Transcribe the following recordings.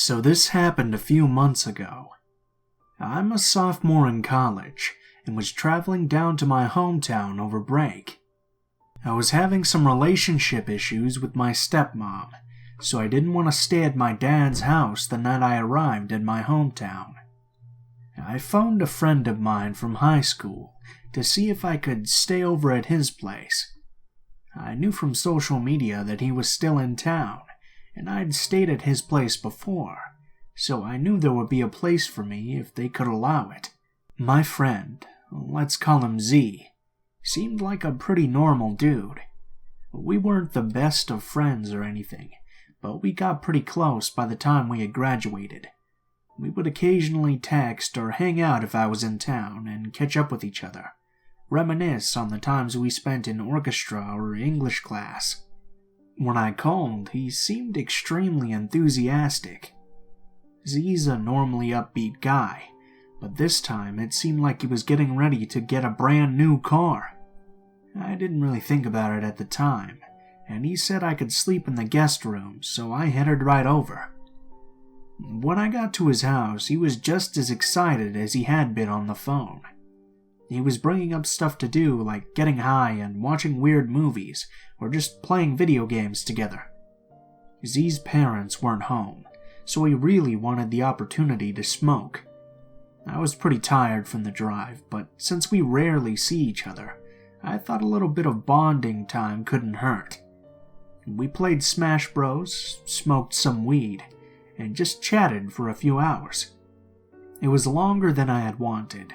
So this happened a few months ago. I'm a sophomore in college and was traveling down to my hometown over break. I was having some relationship issues with my stepmom, so I didn't want to stay at my dad's house the night I arrived at my hometown. I phoned a friend of mine from high school to see if I could stay over at his place. I knew from social media that he was still in town, and I'd stayed at his place before, so I knew there would be a place for me if they could allow it. My friend, let's call him Z, seemed like a pretty normal dude. We weren't the best of friends or anything, but we got pretty close by the time we had graduated. We would occasionally text or hang out if I was in town and catch up with each other, reminisce on the times we spent in orchestra or English class. When I called, he seemed extremely enthusiastic. Z's a normally upbeat guy, but this time it seemed like he was getting ready to get a brand new car. I didn't really think about it at the time, and he said I could sleep in the guest room, so I headed right over. When I got to his house, he was just as excited as he had been on the phone. He was bringing up stuff to do like getting high and watching weird movies or just playing video games together. Z's parents weren't home, so he really wanted the opportunity to smoke. I was pretty tired from the drive, but since we rarely see each other, I thought a little bit of bonding time couldn't hurt. We played Smash Bros, smoked some weed, and just chatted for a few hours. It was longer than I had wanted,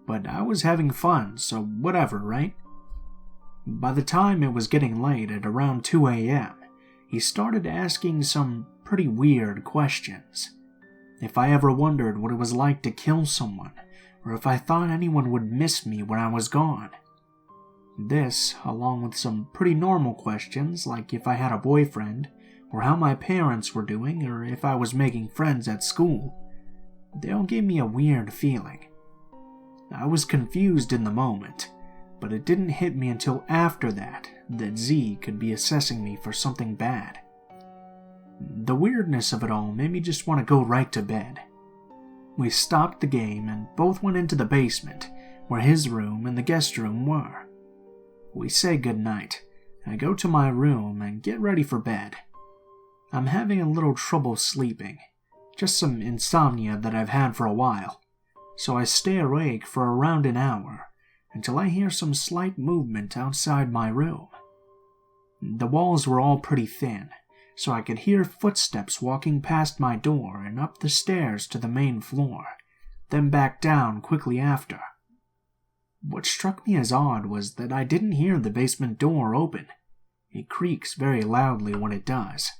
but I was having fun, so whatever, right? By the time it was getting late at around 2 a.m., he started asking some pretty weird questions. If I ever wondered what it was like to kill someone, or if I thought anyone would miss me when I was gone. This, along with some pretty normal questions like if I had a boyfriend, or how my parents were doing, or if I was making friends at school, they all gave me a weird feeling. I was confused in the moment, but it didn't hit me until after that Z could be assessing me for something bad. The weirdness of it all made me just want to go right to bed. We stopped the game and both went into the basement, where his room and the guest room were. We say goodnight. I go to my room and get ready for bed. I'm having a little trouble sleeping, just some insomnia that I've had for a while, so I stay awake for around an hour until I hear some slight movement outside my room. The walls were all pretty thin, so I could hear footsteps walking past my door and up the stairs to the main floor, then back down quickly after. What struck me as odd was that I didn't hear the basement door open. It creaks very loudly when it does.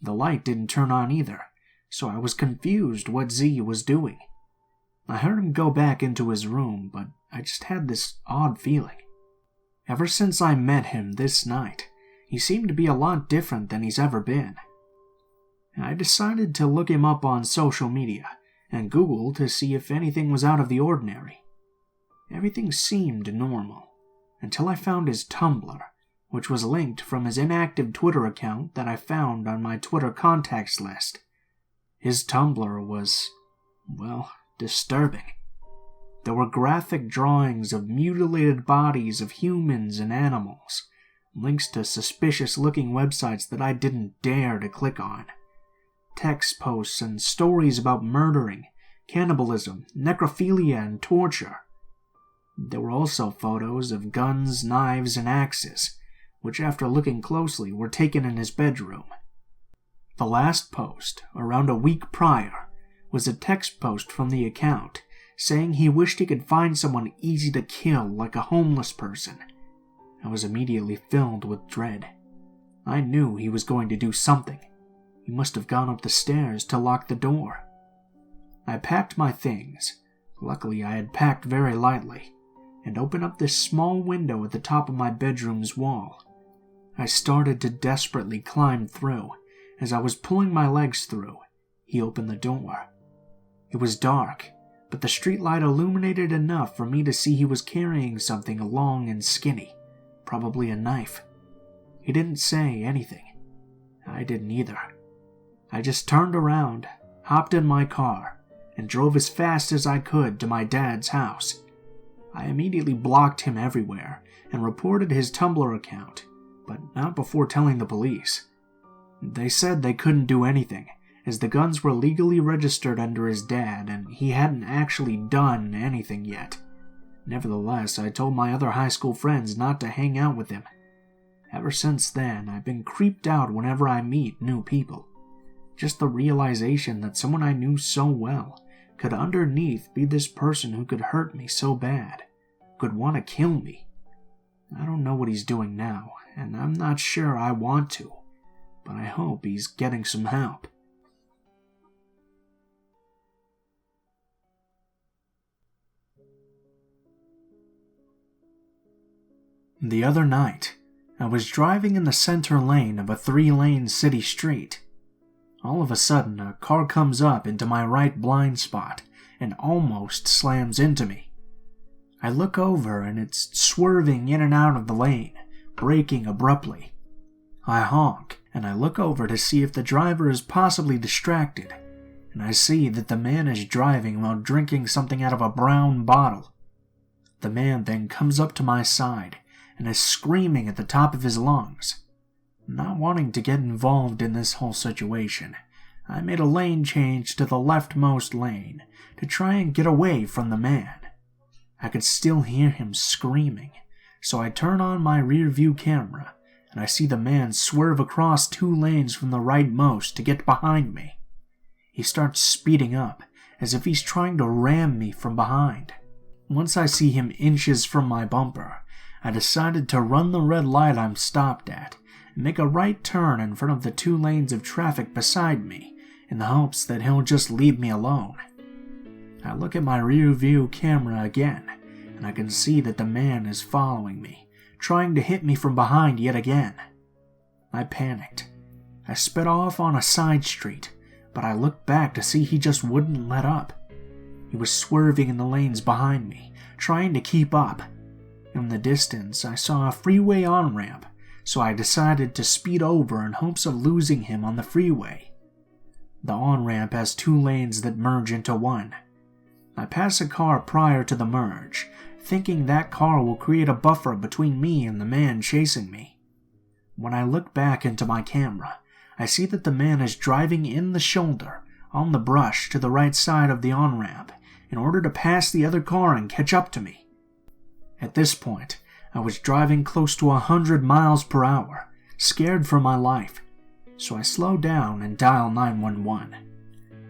The light didn't turn on either, so I was confused what Z was doing. I heard him go back into his room, but I just had this odd feeling. Ever since I met him this night, he seemed to be a lot different than he's ever been. I decided to look him up on social media and Google to see if anything was out of the ordinary. Everything seemed normal, until I found his Tumblr, which was linked from his inactive Twitter account that I found on my Twitter contacts list. His Tumblr was, well, disturbing. There were graphic drawings of mutilated bodies of humans and animals, links to suspicious-looking websites that I didn't dare to click on, text posts and stories about murdering, cannibalism, necrophilia, and torture. There were also photos of guns, knives, and axes, which after looking closely were taken in his bedroom. The last post, around a week prior, was a text post from the account saying he wished he could find someone easy to kill like a homeless person. I was immediately filled with dread. I knew he was going to do something. He must have gone up the stairs to lock the door. I packed my things. Luckily, I had packed very lightly, and opened up this small window at the top of my bedroom's wall. I started to desperately climb through. As I was pulling my legs through, he opened the door. It was dark, but the streetlight illuminated enough for me to see he was carrying something long and skinny, probably a knife. He didn't say anything. I didn't either. I just turned around, hopped in my car, and drove as fast as I could to my dad's house. I immediately blocked him everywhere and reported his Tumblr account, but not before telling the police. They said they couldn't do anything, as the guns were legally registered under his dad and he hadn't actually done anything yet. Nevertheless, I told my other high school friends not to hang out with him. Ever since then, I've been creeped out whenever I meet new people. Just the realization that someone I knew so well could underneath be this person who could hurt me so bad, could want to kill me. I don't know what he's doing now, and I'm not sure I want to, but I hope he's getting some help. The other night, I was driving in the center lane of a 3-lane city street. All of a sudden, a car comes up into my right blind spot and almost slams into me. I look over and it's swerving in and out of the lane, braking abruptly. I honk and I look over to see if the driver is possibly distracted, and I see that the man is driving while drinking something out of a brown bottle. The man then comes up to my side and is screaming at the top of his lungs. Not wanting to get involved in this whole situation, I made a lane change to the leftmost lane to try and get away from the man. I could still hear him screaming, so I turn on my rear view camera and I see the man swerve across 2 lanes from the rightmost to get behind me. He starts speeding up as if he's trying to ram me from behind. Once I see him inches from my bumper, I decided to run the red light I'm stopped at and make a right turn in front of the 2 lanes of traffic beside me in the hopes that he'll just leave me alone. I look at my rear view camera again, and I can see that the man is following me, trying to hit me from behind yet again. I panicked. I sped off on a side street, but I looked back to see he just wouldn't let up. He was swerving in the lanes behind me, trying to keep up. In the distance, I saw a freeway on-ramp, so I decided to speed over in hopes of losing him on the freeway. The on-ramp has 2 lanes that merge into one. I pass a car prior to the merge, thinking that car will create a buffer between me and the man chasing me. When I look back into my camera, I see that the man is driving in the shoulder, on the brush to the right side of the on-ramp, in order to pass the other car and catch up to me. At this point, I was driving close to 100 miles per hour, scared for my life, so I slow down and dial 911.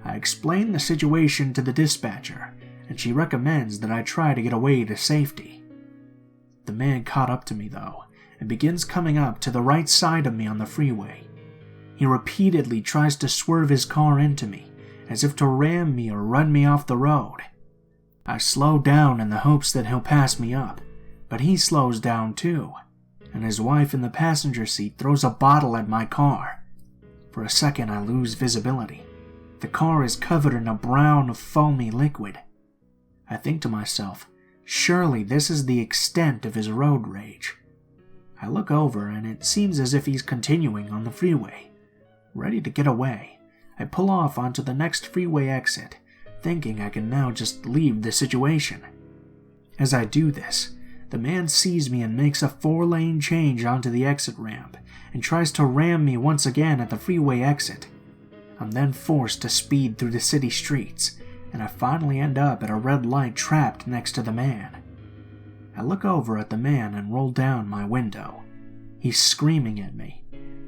I explain the situation to the dispatcher, and she recommends that I try to get away to safety. The man caught up to me though, and begins coming up to the right side of me on the freeway. He repeatedly tries to swerve his car into me, as if to ram me or run me off the road. I slow down in the hopes that he'll pass me up, but he slows down too, and his wife in the passenger seat throws a bottle at my car. For a second I lose visibility. The car is covered in a brown, foamy liquid. I think to myself, surely this is the extent of his road rage. I look over and it seems as if he's continuing on the freeway. Ready to get away, I pull off onto the next freeway exit, thinking I can now just leave the situation. As I do this, the man sees me and makes a 4-lane change onto the exit ramp and tries to ram me once again at the freeway exit. I'm then forced to speed through the city streets, and I finally end up at a red light trapped next to the man. I look over at the man and roll down my window. He's screaming at me.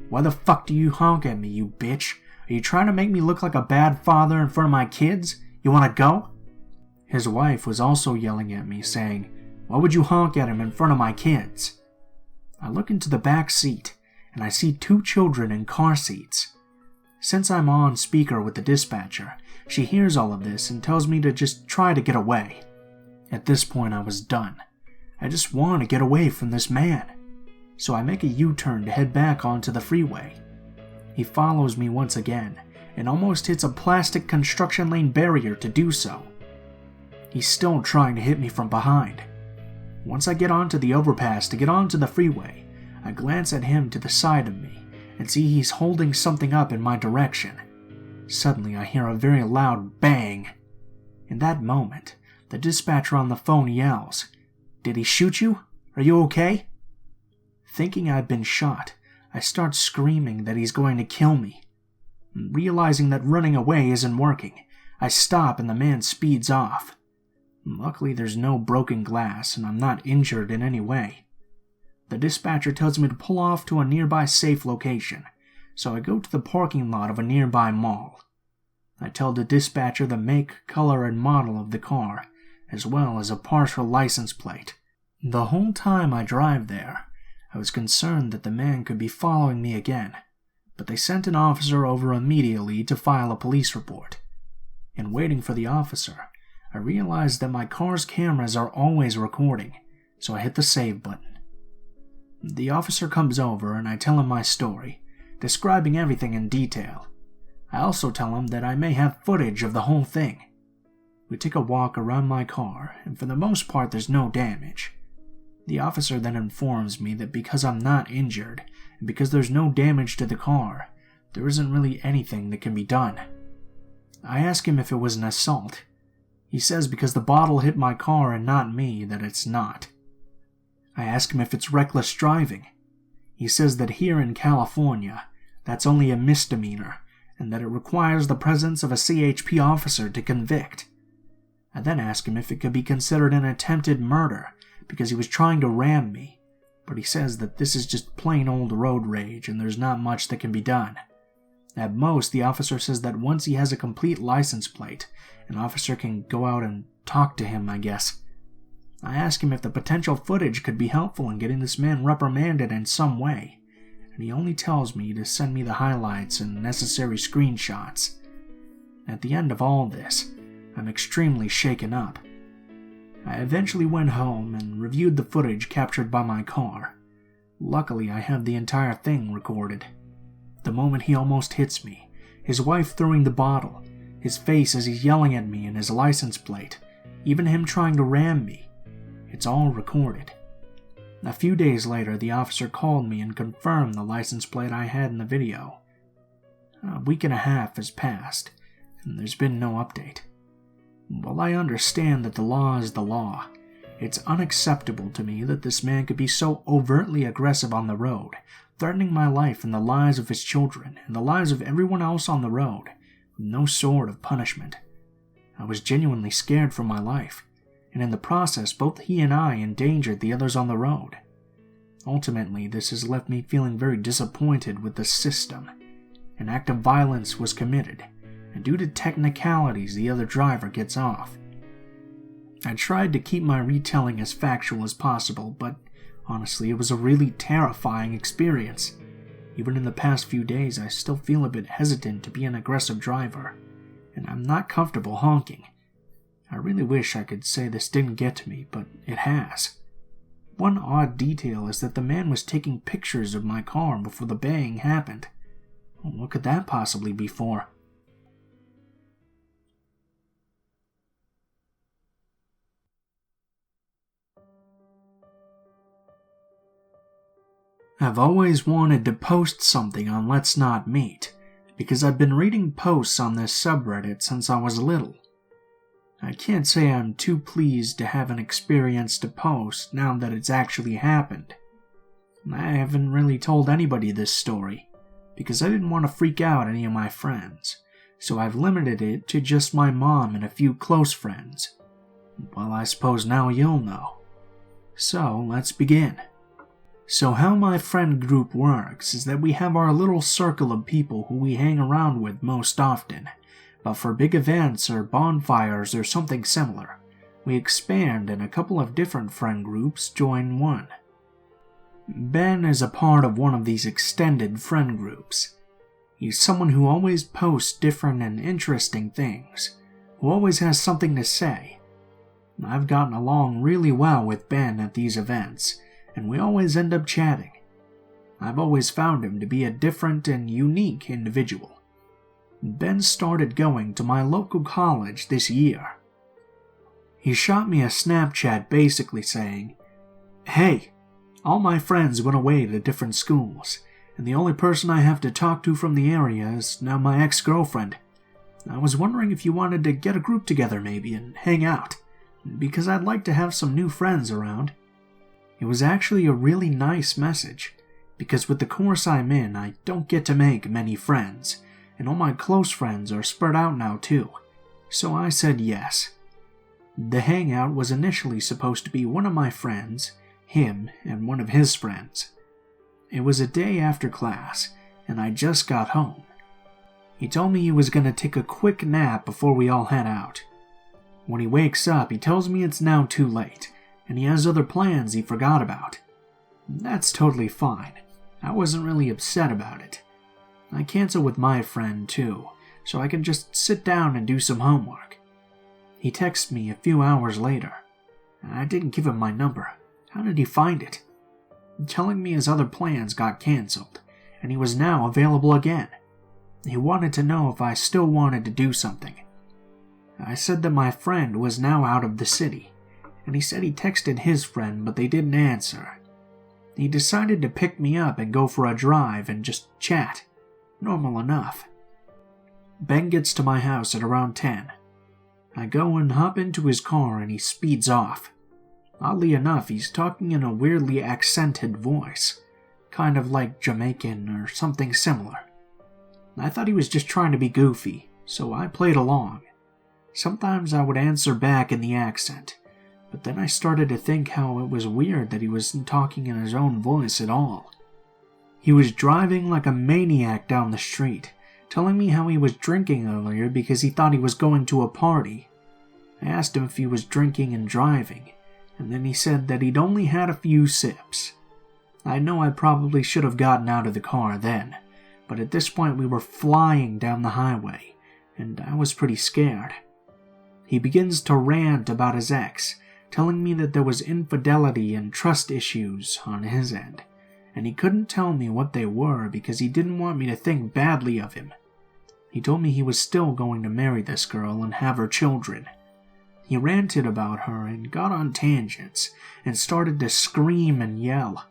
"Why the fuck do you honk at me, you bitch? Are you trying to make me look like a bad father in front of my kids? You want to go?" His wife was also yelling at me, saying, "Why would you honk at him in front of my kids?" I look into the back seat, and I see 2 children in car seats. Since I'm on speaker with the dispatcher, she hears all of this and tells me to just try to get away. At this point I was done. I just want to get away from this man. So I make a U-turn to head back onto the freeway. He follows me once again, and almost hits a plastic construction lane barrier to do so. He's still trying to hit me from behind. Once I get onto the overpass to get onto the freeway, I glance at him to the side of me and see he's holding something up in my direction. Suddenly, I hear a very loud bang. In that moment, the dispatcher on the phone yells, "Did he shoot you? Are you okay?" Thinking I've been shot, I start screaming that he's going to kill me. Realizing that running away isn't working, I stop and the man speeds off. Luckily, there's no broken glass and I'm not injured in any way. The dispatcher tells me to pull off to a nearby safe location, so I go to the parking lot of a nearby mall. I tell the dispatcher the make, color, and model of the car, as well as a partial license plate. The whole time I drive there, I was concerned that the man could be following me again, but they sent an officer over immediately to file a police report. In waiting for the officer, I realized that my car's cameras are always recording, so I hit the save button. The officer comes over and I tell him my story, describing everything in detail. I also tell him that I may have footage of the whole thing. We take a walk around my car, and for the most part there's no damage. The officer then informs me that because I'm not injured, and because there's no damage to the car, there isn't really anything that can be done. I ask him if it was an assault. He says because the bottle hit my car and not me, that it's not. I ask him if it's reckless driving. He says that here in California, that's only a misdemeanor, and that it requires the presence of a CHP officer to convict. I then ask him if it could be considered an attempted murder, because he was trying to ram me, but he says that this is just plain old road rage and there's not much that can be done. At most, the officer says that once he has a complete license plate, an officer can go out and talk to him, I guess. I ask him if the potential footage could be helpful in getting this man reprimanded in some way, and he only tells me to send me the highlights and necessary screenshots. At the end of all this, I'm extremely shaken up. I eventually went home and reviewed the footage captured by my car. Luckily, I have the entire thing recorded. The moment he almost hits me, his wife throwing the bottle, his face as he's yelling at me and his license plate, even him trying to ram me. It's all recorded. A few days later, the officer called me and confirmed the license plate I had in the video. A week and a half has passed, and there's been no update. While I understand that the law is the law, it's unacceptable to me that this man could be so overtly aggressive on the road, threatening my life and the lives of his children and the lives of everyone else on the road, with no sort of punishment. I was genuinely scared for my life, and in the process both he and I endangered the others on the road. Ultimately, this has left me feeling very disappointed with the system. An act of violence was committed, and due to technicalities the other driver gets off. I tried to keep my retelling as factual as possible, but honestly it was a really terrifying experience. Even in the past few days I still feel a bit hesitant to be an aggressive driver, and I'm not comfortable honking. I really wish I could say this didn't get to me, but it has. One odd detail is that the man was taking pictures of my car before the bang happened. What could that possibly be for? I've always wanted to post something on Let's Not Meet, because I've been reading posts on this subreddit since I was little. I can't say I'm too pleased to have an experience to post now that it's actually happened. I haven't really told anybody this story, because I didn't want to freak out any of my friends, so I've limited it to just my mom and a few close friends. Well, I suppose now you'll know. So, let's begin. So how my friend group works is that we have our little circle of people who we hang around with most often, but for big events or bonfires or something similar, we expand and a couple of different friend groups join one. Ben is a part of one of these extended friend groups. He's someone who always posts different and interesting things, who always has something to say. I've gotten along really well with Ben at these events, and we always end up chatting. I've always found him to be a different and unique individual. Ben started going to my local college this year. He shot me a Snapchat basically saying, "Hey, all my friends went away to different schools, and the only person I have to talk to from the area is now my ex-girlfriend. I was wondering if you wanted to get a group together maybe and hang out, because I'd like to have some new friends around." It was actually a really nice message, because with the course I'm in, I don't get to make many friends, and all my close friends are spread out now too, so I said yes. The hangout was initially supposed to be one of my friends, him, and one of his friends. It was a day after class, and I just got home. He told me he was going to take a quick nap before we all head out. When he wakes up, he tells me it's now too late, and he has other plans he forgot about. That's totally fine. I wasn't really upset about it. I cancel with my friend too, so I can just sit down and do some homework. He texts me a few hours later. I didn't give him my number. How did he find it? Telling me his other plans got cancelled, and he was now available again. He wanted to know if I still wanted to do something. I said that my friend was now out of the city, and he said he texted his friend but they didn't answer. He decided to pick me up and go for a drive and just chat. Normal enough. Ben gets to my house at around 10. I go and hop into his car and he speeds off. Oddly enough, he's talking in a weirdly accented voice, kind of like Jamaican or something similar. I thought he was just trying to be goofy, so I played along. Sometimes I would answer back in the accent, but then I started to think how it was weird that he wasn't talking in his own voice at all. He was driving like a maniac down the street, telling me how he was drinking earlier because he thought he was going to a party. I asked him if he was drinking and driving, and then he said that he'd only had a few sips. I know I probably should have gotten out of the car then, but at this point we were flying down the highway, and I was pretty scared. He begins to rant about his ex, telling me that there was infidelity and trust issues on his end, and he couldn't tell me what they were because he didn't want me to think badly of him. He told me he was still going to marry this girl and have her children. He ranted about her and got on tangents and started to scream and yell.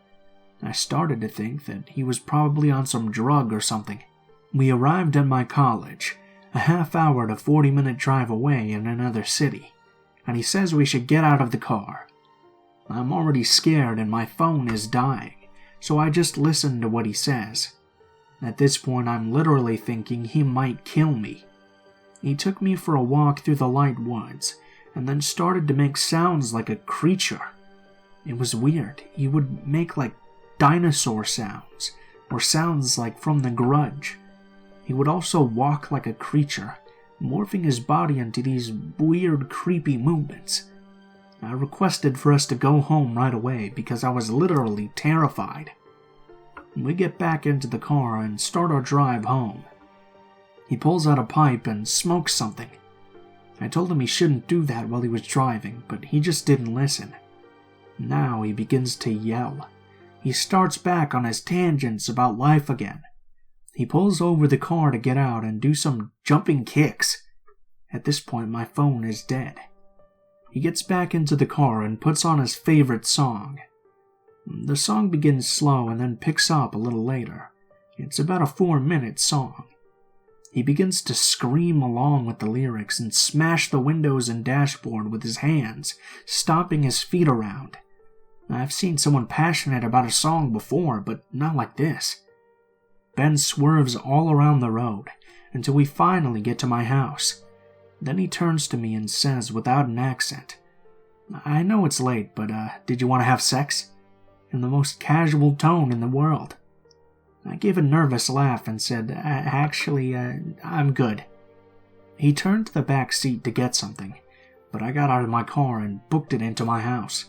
I started to think that he was probably on some drug or something. We arrived at my college, a half-hour to 40-minute drive away in another city, and he says we should get out of the car. I'm already scared and my phone is dying, so I just listen to what he says. At this point, I'm literally thinking he might kill me. He took me for a walk through the light woods, and then started to make sounds like a creature. It was weird. He would make like dinosaur sounds, or sounds like from The Grudge. He would also walk like a creature, morphing his body into these weird, creepy movements. I requested for us to go home right away because I was literally terrified. We get back into the car and start our drive home. He pulls out a pipe and smokes something. I told him he shouldn't do that while he was driving, but he just didn't listen. Now he begins to yell. He starts back on his tangents about life again. He pulls over the car to get out and do some jumping kicks. At this point, my phone is dead. He gets back into the car and puts on his favorite song. The song begins slow and then picks up a little later. It's about a 4-minute song. He begins to scream along with the lyrics and smash the windows and dashboard with his hands, stomping his feet around. I've seen someone passionate about a song before, but not like this. Ben swerves all around the road until we finally get to my house. Then he turns to me and says without an accent, "I know it's late, but did you want to have sex?" In the most casual tone in the world. I gave a nervous laugh and said, Actually, I'm good." He turned to the back seat to get something, but I got out of my car and booked it into my house.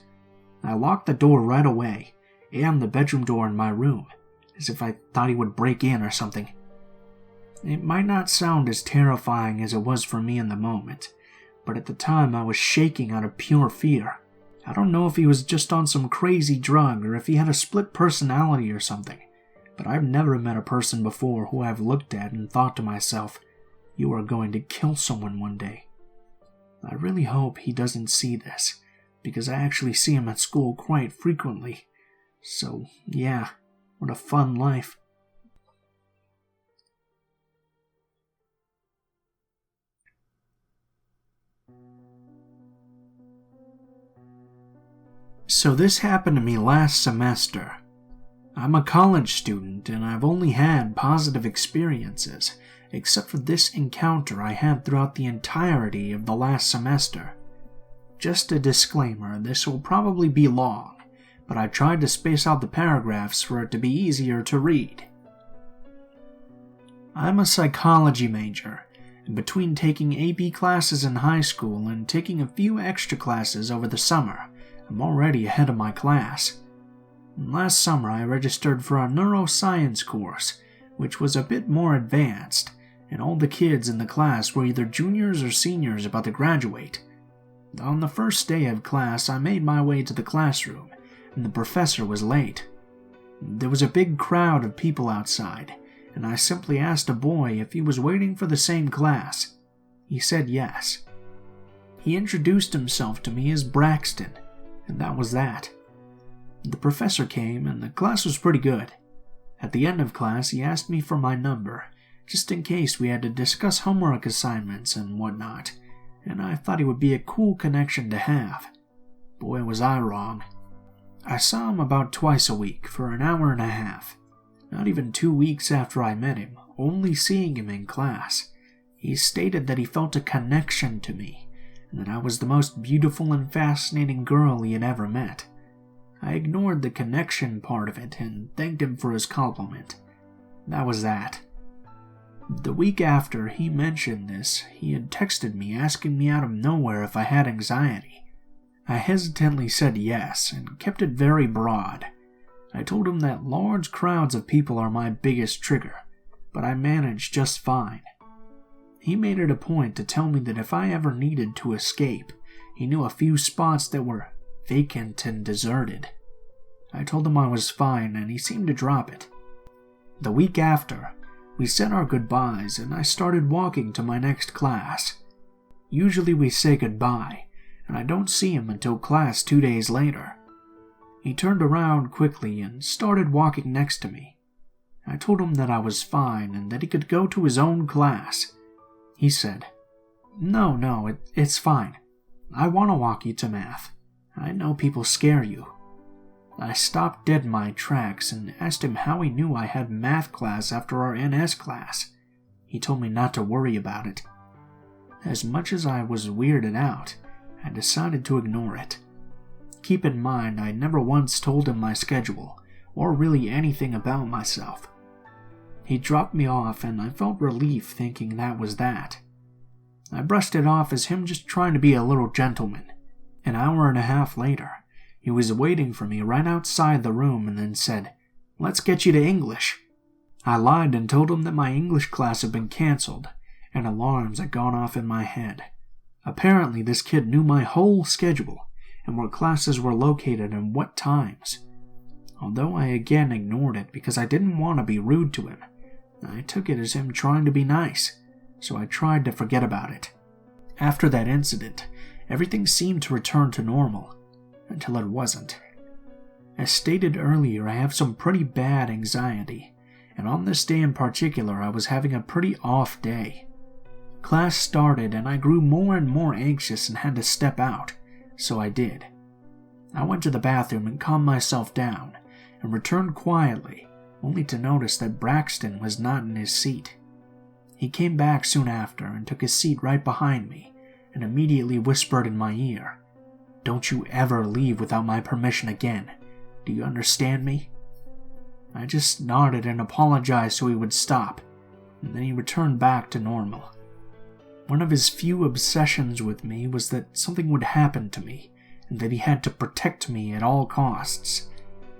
I locked the door right away, and the bedroom door in my room, as if I thought he would break in or something. It might not sound as terrifying as it was for me in the moment, but at the time I was shaking out of pure fear. I don't know if he was just on some crazy drug or if he had a split personality or something, but I've never met a person before who I've looked at and thought to myself, "You are going to kill someone one day." I really hope he doesn't see this, because I actually see him at school quite frequently. So, yeah, what a fun life. So this happened to me last semester. I'm a college student and I've only had positive experiences, except for this encounter I had throughout the entirety of the last semester. Just a disclaimer, this will probably be long, but I tried to space out the paragraphs for it to be easier to read. I'm a psychology major, and between taking AP classes in high school and taking a few extra classes over the summer, I'm already ahead of my class. Last summer I registered for a neuroscience course, which was a bit more advanced, and all the kids in the class were either juniors or seniors about to graduate. On the first day of class, I made my way to the classroom, and the professor was late. There was a big crowd of people outside, and I simply asked a boy if he was waiting for the same class. He said yes. He introduced himself to me as Braxton, and that was that. The professor came, and the class was pretty good. At the end of class, he asked me for my number, just in case we had to discuss homework assignments and whatnot, and I thought he would be a cool connection to have. Boy, was I wrong. I saw him about twice a week for an hour and a half. Not even 2 weeks after I met him, only seeing him in class, he stated that he felt a connection to me, and that I was the most beautiful and fascinating girl he had ever met. I ignored the connection part of it and thanked him for his compliment. That was that. The week after he mentioned this, he had texted me asking me out of nowhere if I had anxiety. I hesitantly said yes and kept it very broad. I told him that large crowds of people are my biggest trigger, but I managed just fine. He made it a point to tell me that if I ever needed to escape, he knew a few spots that were vacant and deserted. I told him I was fine and he seemed to drop it. The week after, we said our goodbyes and I started walking to my next class. Usually we say goodbye, and I don't see him until class 2 days later. He turned around quickly and started walking next to me. I told him that I was fine and that he could go to his own class. He said, No, it's fine. I want to walk you to math. I know people scare you." I stopped dead in my tracks and asked him how he knew I had math class after our NS class. He told me not to worry about it. As much as I was weirded out, I decided to ignore it. Keep in mind, I never once told him my schedule, or really anything about myself. He dropped me off and I felt relief thinking that was that. I brushed it off as him just trying to be a little gentleman. An hour and a half later, he was waiting for me right outside the room and then said, "Let's get you to English." I lied and told him that my English class had been canceled, and alarms had gone off in my head. Apparently this kid knew my whole schedule, and where classes were located and what times. Although I again ignored it because I didn't want to be rude to him, I took it as him trying to be nice, so I tried to forget about it. After that incident, everything seemed to return to normal, until it wasn't. As stated earlier, I have some pretty bad anxiety, and on this day in particular I was having a pretty off day. Class started and I grew more and more anxious and had to step out, so I did. I went to the bathroom and calmed myself down, and returned quietly, only to notice that Braxton was not in his seat. He came back soon after and took his seat right behind me, and immediately whispered in my ear, "Don't you ever leave without my permission again. Do you understand me?" I just nodded and apologized so he would stop, and then he returned back to normal. One of his few obsessions with me was that something would happen to me, and that he had to protect me at all costs.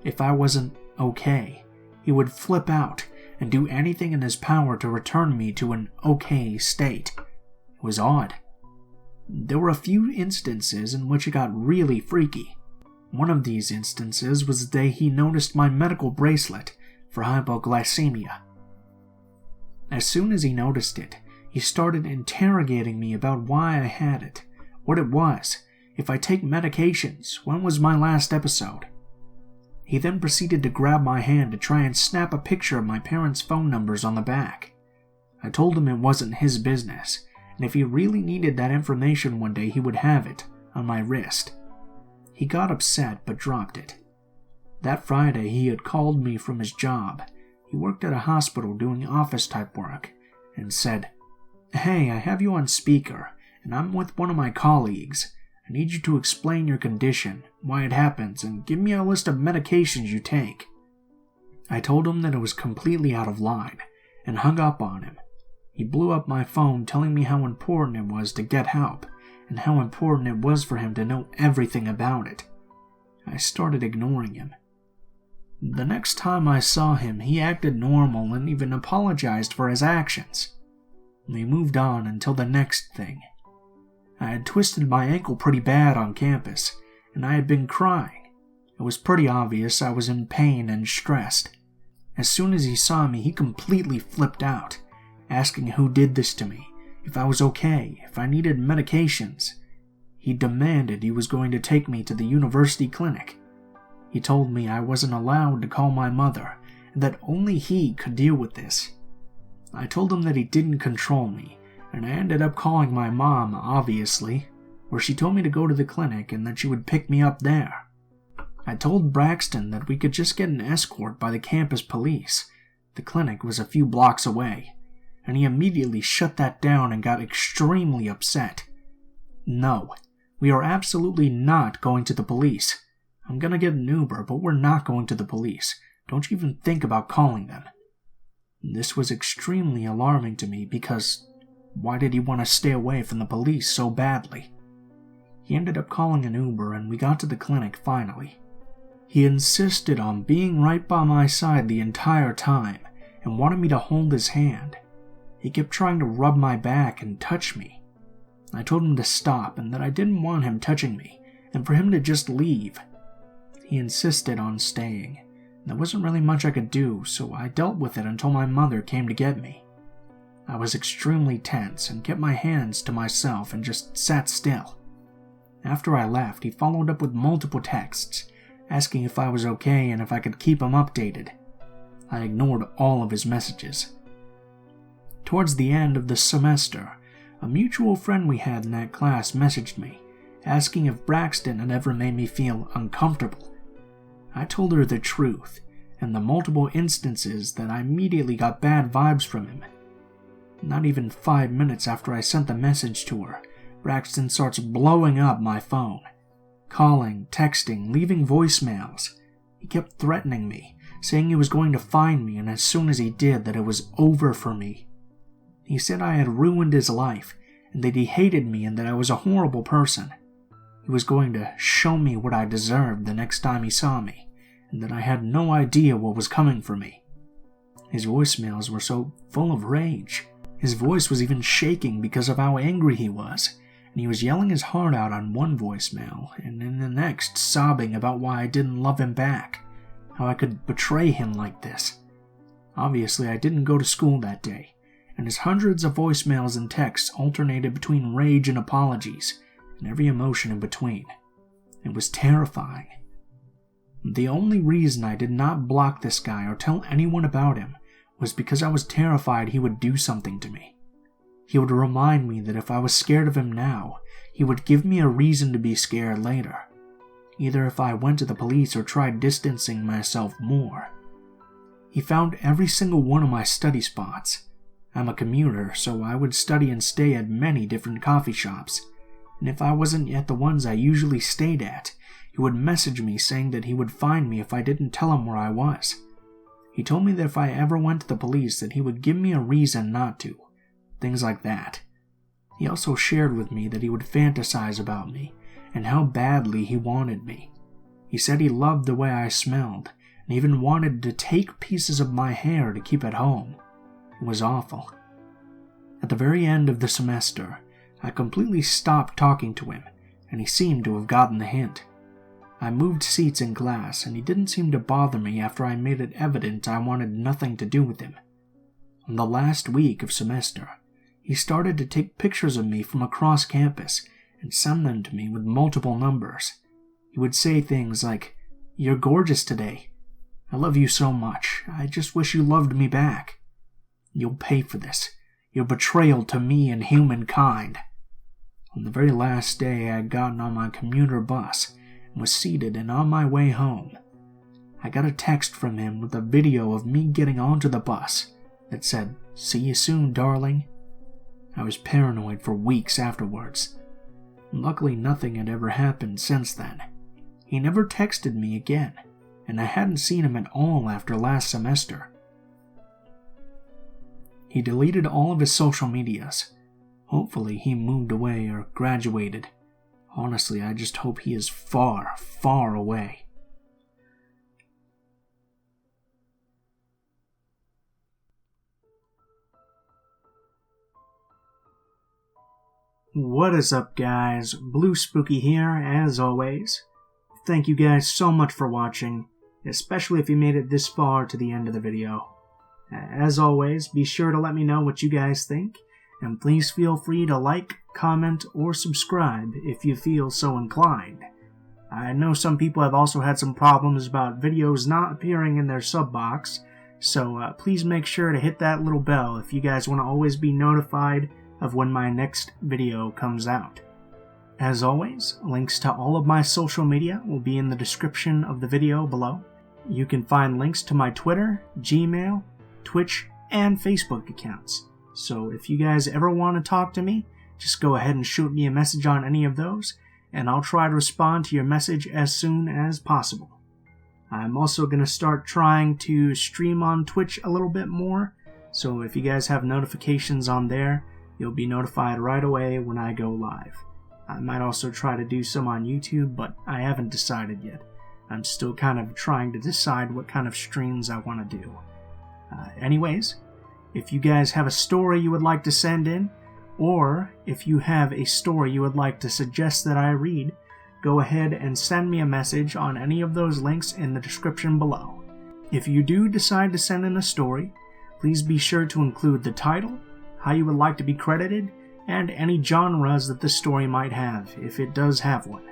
If I wasn't okay, he would flip out and do anything in his power to return me to an okay state. It was odd. There were a few instances in which it got really freaky. One of these instances was the day he noticed my medical bracelet for hypoglycemia. As soon as he noticed it, he started interrogating me about why I had it, what it was, if I take medications, when was my last episode. He then proceeded to grab my hand to try and snap a picture of my parents' phone numbers on the back. I told him it wasn't his business, and if he really needed that information one day he would have it, on my wrist. He He got upset but dropped it. That Friday, he had called me from his job. He worked at a hospital doing office-type work, and said, "Hey, I have you on speaker, and I'm with one of my colleagues. I need you to explain your condition, why it happens, and give me a list of medications you take." I told him that it was completely out of line, and hung up on him. He blew up my phone telling me how important it was to get help, and how important it was for him to know everything about it. I started ignoring him. The next time I saw him, he acted normal and even apologized for his actions. We moved on until the next thing. I had twisted my ankle pretty bad on campus, and I had been crying. It was pretty obvious I was in pain and stressed. As soon as he saw me, he completely flipped out, asking who did this to me, if I was okay, if I needed medications. He demanded he was going to take me to the university clinic. He told me I wasn't allowed to call my mother, and that only he could deal with this. I told him that he didn't control me, and I ended up calling my mom, obviously, where she told me to go to the clinic and that she would pick me up there. I told Braxton that we could just get an escort by the campus police. The clinic was a few blocks away, and he immediately shut that down and got extremely upset. "No, we are absolutely not going to the police. I'm gonna get an Uber, but we're not going to the police. Don't you even think about calling them." This was extremely alarming to me because why did he want to stay away from the police so badly? He ended up calling an Uber and we got to the clinic finally. He insisted on being right by my side the entire time and wanted me to hold his hand. He kept trying to rub my back and touch me. I told him to stop and that I didn't want him touching me and for him to just leave. He insisted on staying. There wasn't really much I could do, so I dealt with it until my mother came to get me. I was extremely tense and kept my hands to myself and just sat still. After I left, he followed up with multiple texts, asking if I was okay and if I could keep him updated. I ignored all of his messages. Towards the end of the semester, a mutual friend we had in that class messaged me, asking if Braxton had ever made me feel uncomfortable. I told her the truth, and the multiple instances that I immediately got bad vibes from him. Not even 5 minutes after I sent the message to her, Braxton starts blowing up my phone. Calling, texting, leaving voicemails. He kept threatening me, saying he was going to find me, and as soon as he did, that it was over for me. He said I had ruined his life, and that he hated me and that I was a horrible person. He was going to show me what I deserved the next time he saw me, and that I had no idea what was coming for me. His voicemails were so full of rage. His voice was even shaking because of how angry he was, and he was yelling his heart out on one voicemail, and in the next sobbing about why I didn't love him back, how I could betray him like this. Obviously, I didn't go to school that day, and his hundreds of voicemails and texts alternated between rage and apologies, and every emotion in between. It was terrifying. The only reason I did not block this guy or tell anyone about him was because I was terrified he would do something to me. He would remind me that if I was scared of him now, he would give me a reason to be scared later, either if I went to the police or tried distancing myself more. He found every single one of my study spots. I'm a commuter, so I would study and stay at many different coffee shops, and if I wasn't at the ones I usually stayed at, he would message me saying that he would find me if I didn't tell him where I was. He told me that if I ever went to the police that he would give me a reason not to. Things like that. He also shared with me that he would fantasize about me and how badly he wanted me. He said he loved the way I smelled and even wanted to take pieces of my hair to keep at home. It was awful. At the very end of the semester, I completely stopped talking to him, and he seemed to have gotten the hint. I moved seats in class, and he didn't seem to bother me after I made it evident I wanted nothing to do with him. On the last week of semester, he started to take pictures of me from across campus and send them to me with multiple numbers. He would say things like, "You're gorgeous today. I love you so much. I just wish you loved me back. You'll pay for this. Your betrayal to me and humankind." On the very last day, I had gotten on my commuter bus, and was seated and on my way home. I got a text from him with a video of me getting onto the bus that said, "See you soon, darling." I was paranoid for weeks afterwards. Luckily, nothing had ever happened since then. He never texted me again, and I hadn't seen him at all after last semester. He deleted all of his social medias. Hopefully, he moved away or graduated. Honestly, I just hope he is far, far away. What is up, guys? Blue Spooky here, as always. Thank you guys so much for watching, especially if you made it this far to the end of the video. As always, be sure to let me know what you guys think, and please feel free to like, comment, or subscribe if you feel so inclined. I know some people have also had some problems about videos not appearing in their sub box, so please make sure to hit that little bell if you guys want to always be notified of when my next video comes out. As always, links to all of my social media will be in the description of the video below. You can find links to my Twitter, Gmail, Twitch, and Facebook accounts. So if you guys ever want to talk to me, just go ahead and shoot me a message on any of those, and I'll try to respond to your message as soon as possible. I'm also going to start trying to stream on Twitch a little bit more, so if you guys have notifications on there, you'll be notified right away when I go live. I might also try to do some on YouTube, but I haven't decided yet. I'm still kind of trying to decide what kind of streams I want to do. Anyways, if you guys have a story you would like to send in, or if you have a story you would like to suggest that I read, go ahead and send me a message on any of those links in the description below. If you do decide to send in a story, please be sure to include the title, how you would like to be credited, and any genres that the story might have, if it does have one.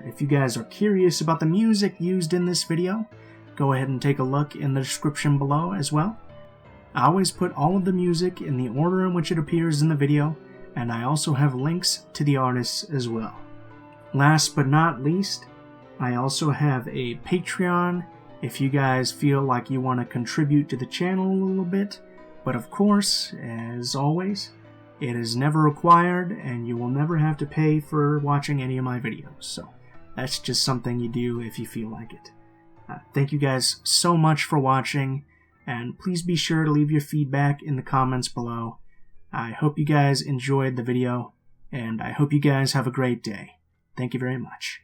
If you guys are curious about the music used in this video, go ahead and take a look in the description below as well. I always put all of the music in the order in which it appears in the video, and I also have links to the artists as well. Last but not least, I also have a Patreon if you guys feel like you want to contribute to the channel a little bit. But of course, as always, it is never required, and you will never have to pay for watching any of my videos. So that's just something you do if you feel like it. Thank you guys so much for watching, and please be sure to leave your feedback in the comments below. I hope you guys enjoyed the video, and I hope you guys have a great day. Thank you very much.